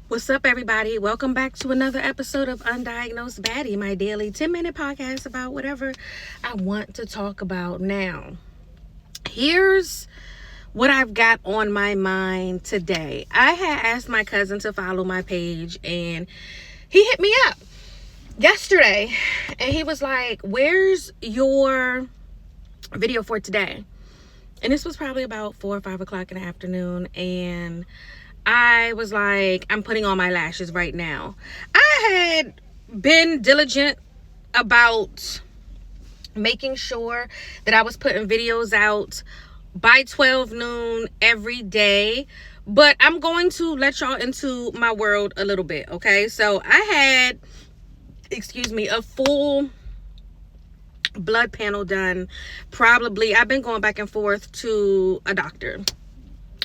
What's up, everybody? Welcome back to another episode of Undiagnosed Baddie, my daily 10-minute podcast about whatever I want to talk about. Now, here's what I've got on my mind today. I had asked my cousin to follow my page, and he hit me up yesterday, and he was like, "Where's your video for today?" And this was probably about 4 or 5 o'clock in the afternoon, and I was like, I'm putting on my lashes right now. I had been diligent about making sure that I was putting videos out by 12 noon every day, but I'm going to let y'all into my world a little bit, okay? So I had, a full blood panel done. Probably, I've been going back and forth to a doctor,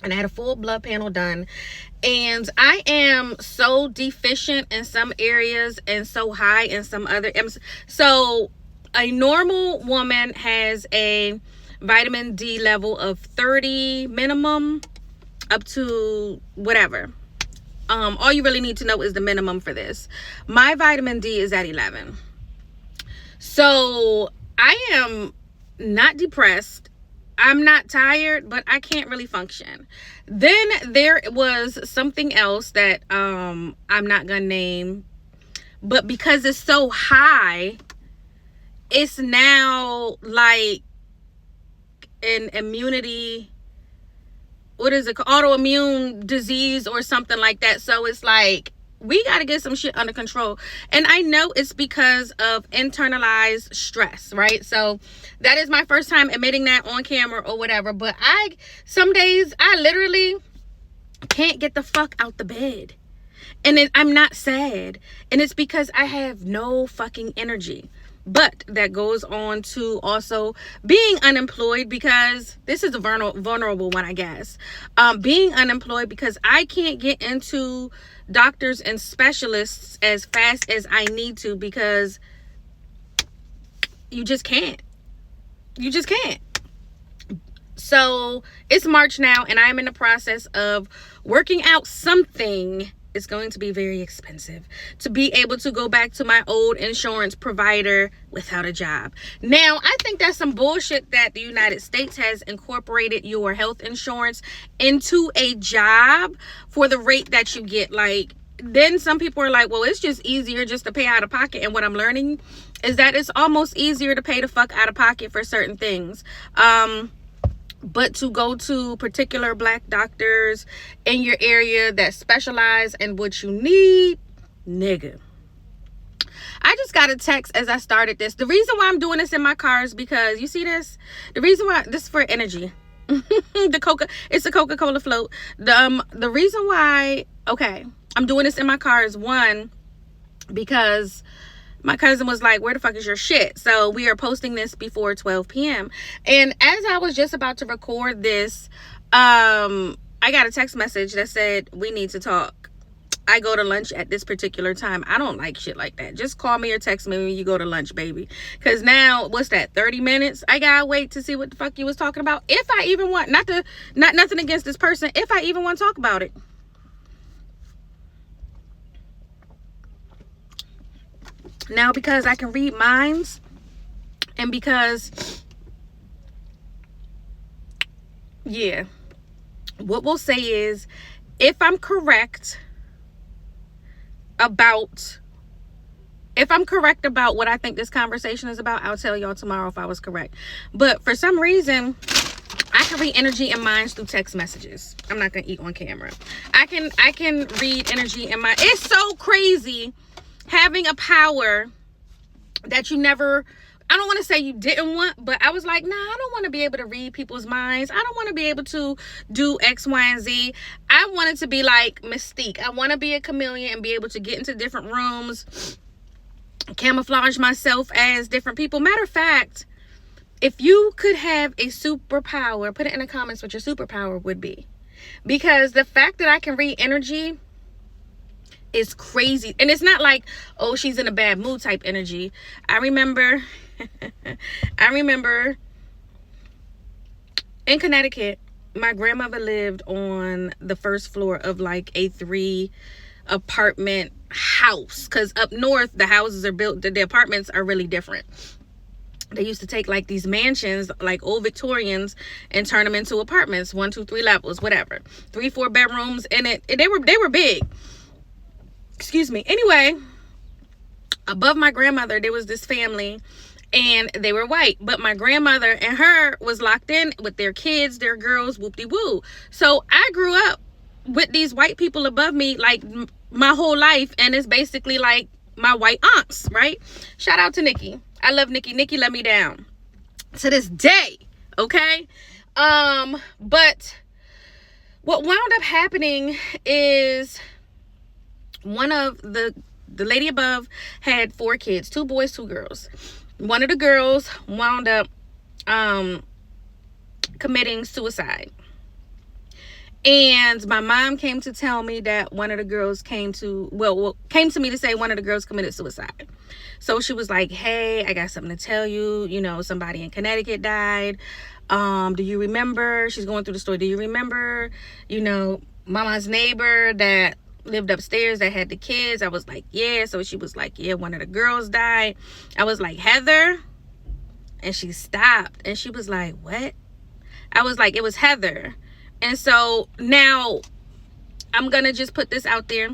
and I had a full blood panel done, and I am so deficient in some areas and so high in some other. So a normal woman has a vitamin D level of 30 minimum up to whatever. All you really need to know is the minimum for this. My vitamin D is at 11. So I am not depressed. I'm not tired, but I can't really function. Then there was something else that I'm not gonna name, but because it's so high, it's now like an immunity, what is it, autoimmune disease or something like that. So it's like, we got to get some shit under control. And I know it's because of internalized stress, right? So that is my first time admitting that on camera or whatever. But some days I literally can't get the fuck out the bed. And I'm not sad. And it's because I have no fucking energy. But that goes on to also being unemployed, because this is a vulnerable one, I guess. Being unemployed because I can't get into doctors and specialists as fast as I need to, because you just can't. You just can't. So it's March now, and I'm in the process of working out something. It's going to be very expensive to be able to go back to my old insurance provider without a job. Now, I think that's some bullshit that the United States has incorporated your health insurance into a job for the rate that you get. Like, then some people are like, well, it's just easier just to pay out of pocket. And what I'm learning is that it's almost easier to pay the fuck out of pocket for certain things. But to go to particular black doctors in your area that specialize in what you need, nigga. I just got a text as I started this. The reason why I'm doing this in my car is because, you see this? The reason why, this is for energy. It's a Coca-Cola float. The reason why, okay, I'm doing this in my car is, one, because my cousin was like, where the fuck is your shit? So we are posting this before 12 p.m. And as I was just about to record this, I got a text message that said, we need to talk. I go to lunch at this particular time. I don't like shit like that. Just call me or text me when you go to lunch, baby. Because now, what's that, 30 minutes? I gotta wait to see what the fuck you was talking about. If I even want, not nothing against this person, if I even want to talk about it. Now, because I can read minds, and because, yeah, what we'll say is, if I'm correct about what I think this conversation is about, I'll tell y'all tomorrow if I was correct. But for some reason, I can read energy and minds through text messages. I'm not gonna eat on camera. I can read energy in my, it's so crazy having a power that you never, I don't want to say you didn't want, but I was like, nah, I don't want to be able to read people's minds. I don't want to be able to do X, Y, and Z. I wanted to be like Mystique. I want to be a chameleon and be able to get into different rooms, camouflage myself as different people. Matter of fact, if you could have a superpower, put it in the comments what your superpower would be. Because the fact that I can read energy is crazy. And it's not like, oh, she's in a bad mood type energy. I remember in Connecticut, my grandmother lived on the first floor of like a 3 apartment house, because up north the houses are built, the apartments are really different. They used to take like these mansions, like old Victorians, and turn them into apartments, 1, 2, 3 levels, whatever, 3, 4 bedrooms in it. And they were big. Excuse me. Anyway, above my grandmother there was this family, and they were white, but my grandmother and her was locked in with their kids, their girls, whoop-de-woo. So I grew up with these white people above me like my whole life, and it's basically like my white aunts, right? Shout out to Nikki. I love Nikki. Nikki let me down to this day, okay? But what wound up happening is one of the lady above had 4 kids, 2 boys, 2 girls. One of the girls wound up committing suicide. And my mom came to tell me that one of the girls came to me to say one of the girls committed suicide. So she was like, hey, I got something to tell you. You know, somebody in Connecticut died. Do you remember? She's going through the story. Do you remember, you know, mama's neighbor that lived upstairs that had the kids? I was like, yeah. So she was like, yeah, one of the girls died. I was like, Heather? And she stopped. And she was like, what? I was like, it was Heather. And so now I'm going to just put this out there.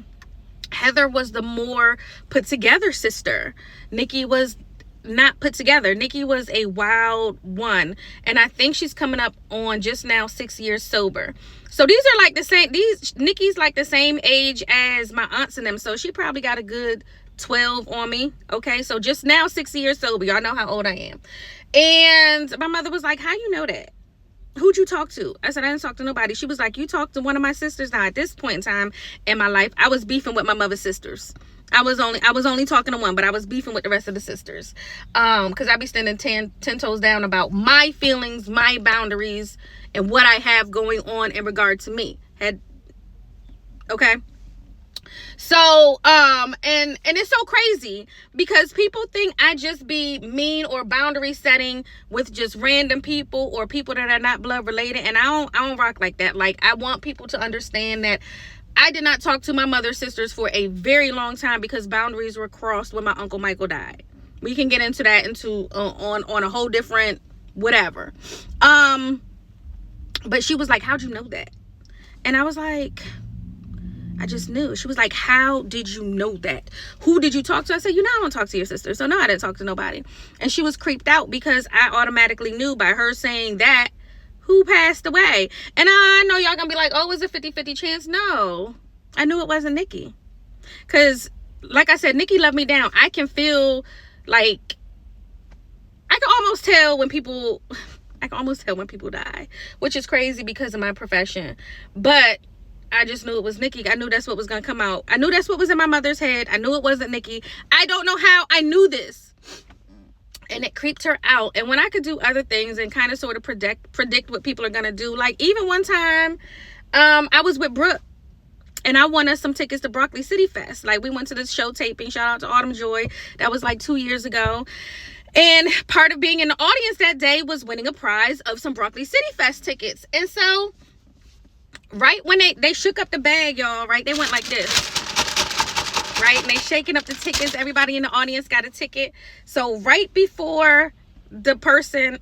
Heather was the more put together sister. Nikki was not put together. Nikki was a wild one. And I think she's coming up on just now 6 years sober. So these are like the same, Nikki's like the same age as my aunts and them. So she probably got a good 12 on me. Okay. So just now 6 years sober. Y'all know how old I am. And my mother was like, how you know that? Who'd you talk to? I said, I didn't talk to nobody. She was like, you talked to one of my sisters. Now at this point in time in my life, I was beefing with my mother's sisters. I was only talking to one, but I was beefing with the rest of the sisters. Because I be standing 10 toes down about my feelings, my boundaries, and what I have going on in regard to me. Okay. So, and it's so crazy because people think I just be mean or boundary setting with just random people or people that are not blood related. And I don't rock like that. Like, I want people to understand that I did not talk to my mother's sisters for a very long time because boundaries were crossed when my Uncle Michael died. We can get into that on a whole different whatever. But she was like, how'd you know that? And I was like, I just knew. She was like, how did you know that? Who did you talk to? I said, you know, I don't talk to your sister. So no, I didn't talk to nobody. And she was creeped out because I automatically knew by her saying that who passed away. And I know y'all gonna be like, oh, is it 50-50 chance? No, I knew it wasn't Nikki. Because like I said, Nikki let me down. I can feel like, I can almost tell when people die, which is crazy because of my profession. But I just knew it was Nikki. I knew that's what was going to come out. I knew that's what was in my mother's head. I knew it wasn't Nikki. I don't know how I knew this. And it creeped her out. And when I could do other things and kind of sort of predict what people are going to do. Like even one time, I was with Brooke. And I won us some tickets to Broccoli City Fest. Like we went to this show taping. Shout out to Autumn Joy. That was like 2 years ago. And part of being in the audience that day was winning a prize of some Broccoli City Fest tickets. And so right when they shook up the bag, y'all, right? They went like this, right? And they shaking up the tickets. Everybody in the audience got a ticket. So right before the person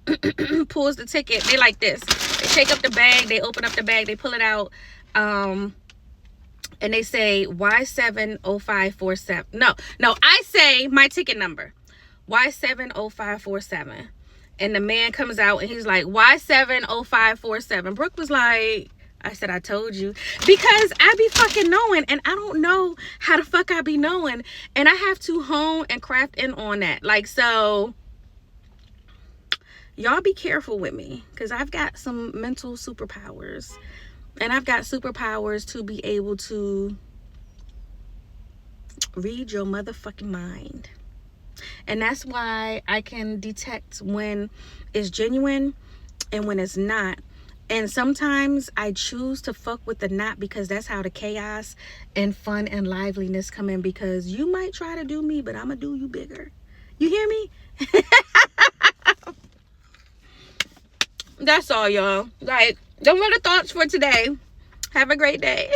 pulls the ticket, they like this. They shake up the bag. They open up the bag. They pull it out. And they say Y70547. No, I say my ticket number. Y70547. And the man comes out and he's like, Y70547. Brooke was like, I said, I told you. Because I be fucking knowing. And I don't know how the fuck I be knowing. And I have to hone and craft in on that. Like, so y'all be careful with me. Because I've got some mental superpowers. And I've got superpowers to be able to read your motherfucking mind. And that's why I can detect when it's genuine and when it's not. And sometimes I choose to fuck with the not because that's how the chaos and fun and liveliness come in. Because you might try to do me, but I'm going to do you bigger. You hear me? That's all, y'all. Like, those are the thoughts for today. Have a great day.